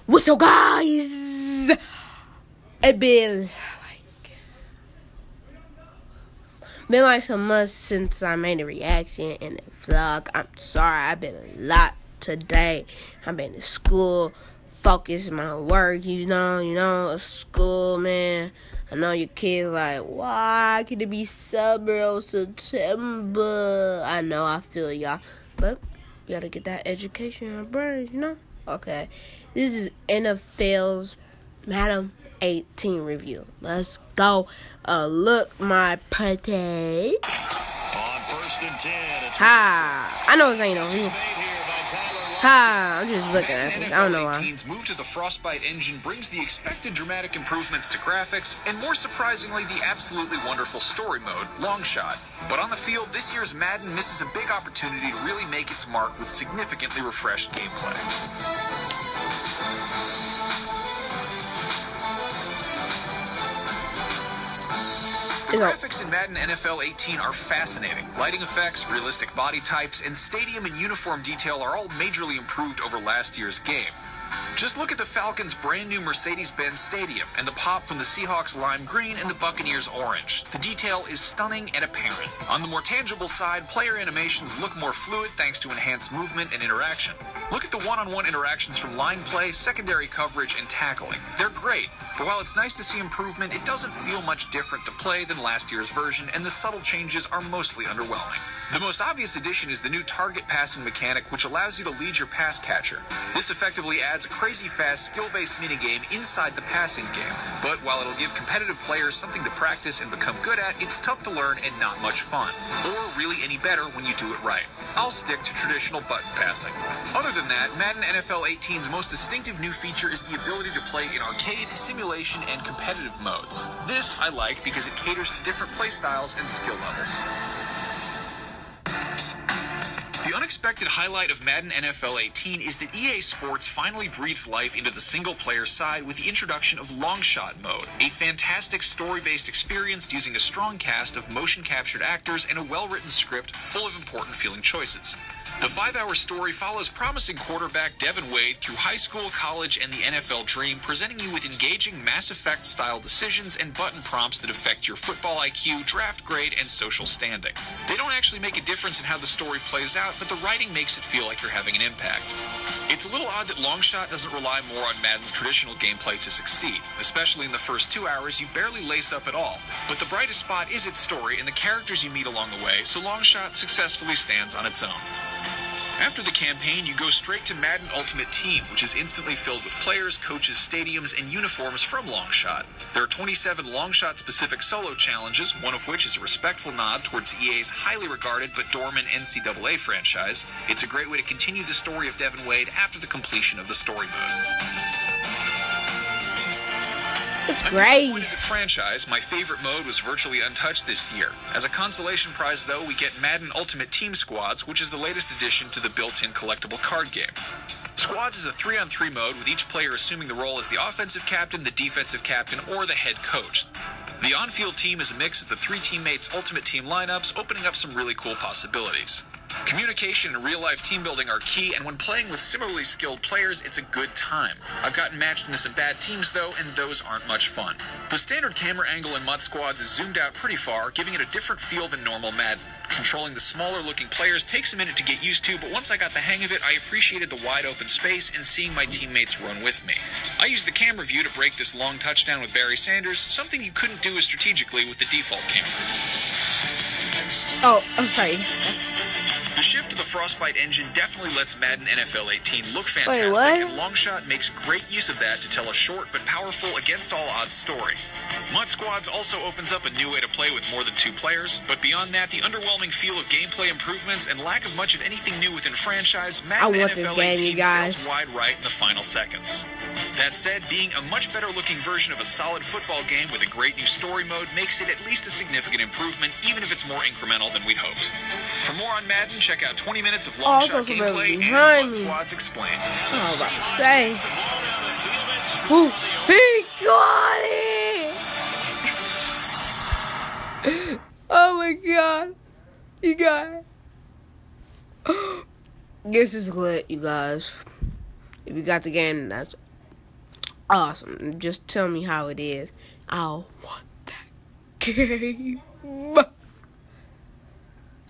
What's up, guys? It been like some months since I made a reaction and a vlog. I'm sorry, I've been a lot today. I've been to school, focusing my work, school, man. I know your kids like, why could it be summer or September? I know, I feel y'all, but you gotta get that education in your brain, Okay, this is NFL's Madden 18 review. Let's go. Look, my pretty. On 1st and 10. I know it ain't no review. I'm just looking at it. I don't know why. NFL 18's move to the Frostbite engine brings the expected dramatic improvements to graphics and, more surprisingly, the absolutely wonderful story mode, Long Shot. But on the field, this year's Madden misses a big opportunity to really make its mark with significantly refreshed gameplay. The graphics in Madden NFL 18 are fascinating. Lighting effects, realistic body types, and stadium and uniform detail are all majorly improved over last year's game. Just look at the Falcons' brand new Mercedes-Benz Stadium and the pop from the Seahawks' lime green and the Buccaneers' orange. The detail is stunning and apparent. On the more tangible side, player animations look more fluid thanks to enhanced movement and interaction. Look at the one-on-one interactions from line play, secondary coverage, and tackling. They're great, but while it's nice to see improvement, it doesn't feel much different to play than last year's version, and the subtle changes are mostly underwhelming. The most obvious addition is the new target passing mechanic, which allows you to lead your pass catcher. This effectively adds a crazy fast, skill-based minigame inside the passing game. But while it'll give competitive players something to practice and become good at, it's tough to learn and not much fun. Or really any better when you do it right. I'll stick to traditional button passing. Other than that, Madden NFL 18's most distinctive new feature is the ability to play in arcade, simulation, and competitive modes. This I like because it caters to different play styles and skill levels. The unexpected highlight of Madden NFL 18 is that EA Sports finally breathes life into the single-player side with the introduction of Long Shot mode, a fantastic story-based experience using a strong cast of motion-captured actors and a well-written script full of important-feeling choices. The 5-hour story follows promising quarterback Devin Wade through high school, college, and the NFL dream, presenting you with engaging Mass Effect-style decisions and button prompts that affect your football IQ, draft grade, and social standing. They don't actually make a difference in how the story plays out, but the writing makes it feel like you're having an impact. It's a little odd that Long Shot doesn't rely more on Madden's traditional gameplay to succeed. Especially in the first 2 hours, you barely lace up at all. But the brightest spot is its story and the characters you meet along the way, so Long Shot successfully stands on its own. After the campaign, you go straight to Madden Ultimate Team, which is instantly filled with players, coaches, stadiums, and uniforms from Long Shot. There are 27 Long Shot-specific solo challenges, one of which is a respectful nod towards EA's highly regarded but dormant NCAA franchise. It's a great way to continue the story of Devin Wade after the completion of the story mode. It's great. The franchise, my favorite mode was virtually untouched this year. As a consolation prize, though, we get Madden Ultimate Team Squads, which is the latest addition to the built-in collectible card game. Squads is a 3-on-3 mode with each player assuming the role as the offensive captain, the defensive captain, or the head coach. The on-field team is a mix of the 3 teammates' Ultimate Team lineups, opening up some really cool possibilities. Communication and real-life team building are key, and when playing with similarly skilled players, it's a good time. I've gotten matched into some bad teams, though, and those aren't much fun. The standard camera angle in MUT Squads is zoomed out pretty far, giving it a different feel than normal Madden. Controlling the smaller-looking players takes a minute to get used to, but once I got the hang of it, I appreciated the wide-open space and seeing my teammates run with me. I used the camera view to break this long touchdown with Barry Sanders, something you couldn't do as strategically with the default camera. Oh, I'm sorry. The shift to the Frostbite engine definitely lets Madden NFL 18 look fantastic, and Long Shot makes great use of that to tell a short but powerful against-all-odds story. MUT Squads also opens up a new way to play with more than 2 players, but beyond that, the underwhelming feel of gameplay improvements and lack of much of anything new within franchise, Madden NFL 18 sails wide right in the final seconds. That said, being a much better-looking version of a solid football game with a great new story mode makes it at least a significant improvement, even if it's more incremental than we'd hoped. For more on Madden, check out 20 minutes of Long Shot gameplay and MUT Squads Explained. I was about to say. Ooh, he got it! Oh my god. You got it. This is lit, you guys. If you got the game, that's awesome. Just tell me how it is. I want that game.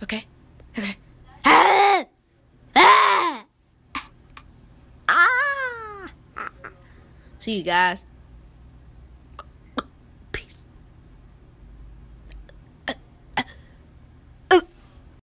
Okay. Okay. Ah! Ah! Ah! See you guys.